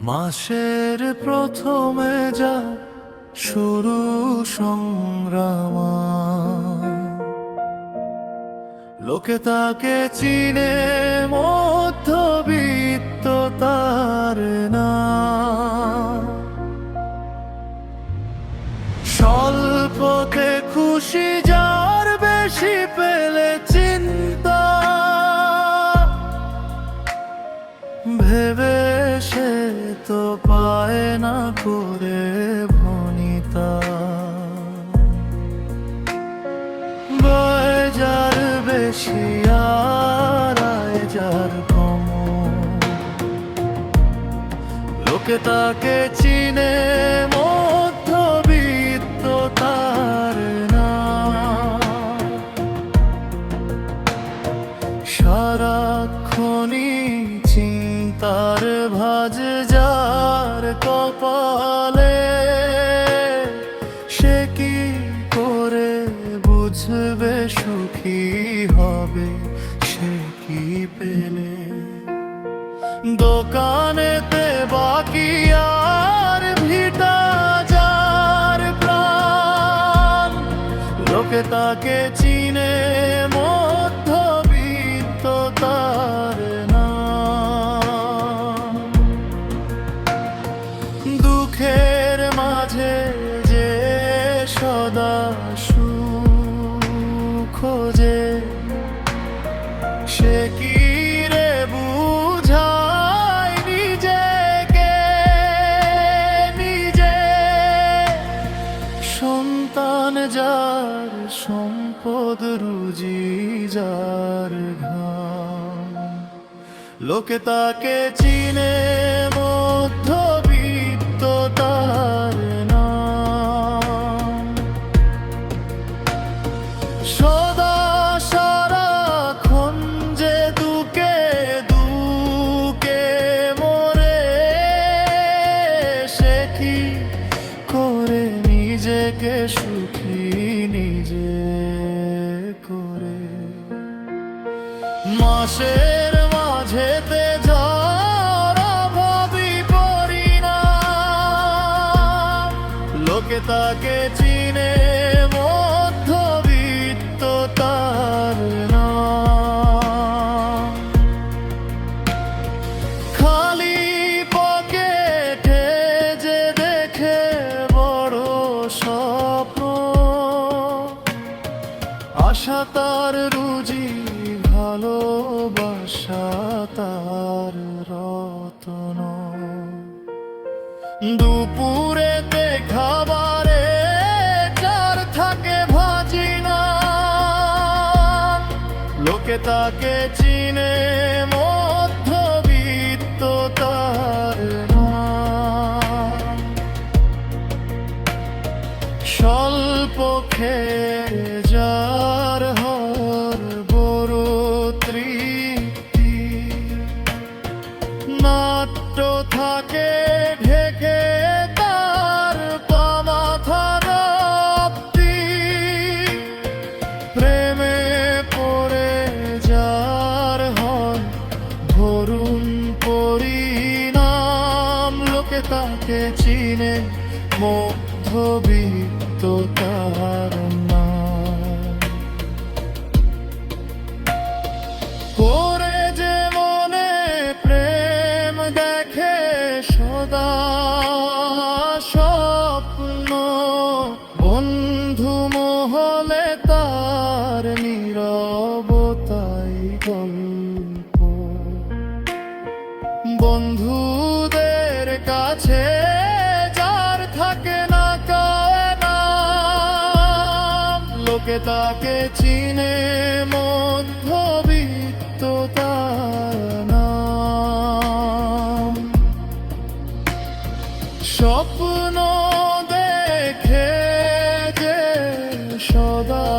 মাসের প্রথমে যা শুরু সংগ্রাম, লোকে তাকে চিনে মধ্যবিত্ত তার না। স্বল্পতে খুশি যার, বেশি পেলে চিন্তা, ভেবে সে তো পায় না করে ভনিতা। বয় যার বেশি আর আয় যার কম, লোকে তাকে চিনে মধ্যবিত্ত তার না। সারাক্ষণই চিন্তার ভাঁজ যার কপালে, সে কি করে বুঝবে সুখী হবে সে কি পেলে। দোকানেতে বাকি আর ভিটা যার প্রাণ, লোকে তাকে চিনে মধ্যবিত্ত তার না। দুঃখের মাঝে যে সদা সুখ খোঁজে, সে কি রে বুঝায় নিজেকে নিজে। সন্তান যার, সম্পদ রুজি যার ঘাম, লোকে তাকে চিনে মধ্যবিত্ত তার না। সদা সারাক্ষণ যে দুকে দুকে মরে, সে কি করে নিজেকে সুখী নিজে করে। মাসের মাঝেতে যার অভাবী পরিণাম, লোকে তাকে চিনে মধ্যবিত্ত তার না। খালি পকেটে যে দেখে বড় স্বপ্ন, আশা তার রুজি ভালোবাসা তার রতন। দুপুরেতে খাবারে যার থাকে ভাজি না, লোকে তাকে চিনে মধ্যবিত্ত তার না। স্বল্প খেয়ে যার হর বড় তৃপ্তি, নাট্য থাকে ঢেকে তার পামাথা রপ্তি। প্রেমে পড়ে যার হয় ভরুণ পরিণাম, লোকে তাকে চিনে মধ্যবিত্ত তার না। করে যে মনে প্রেম দেখে সদা স্বপ্ন, বন্ধু মহলে তার নীরবতাই গল্প। বন্ধুদের কাছে যার থাকে না নাম, লোকে তাকে চিনে মধ্যবিত্ত তার নাম। স্বপ্ন দেখে যে সদা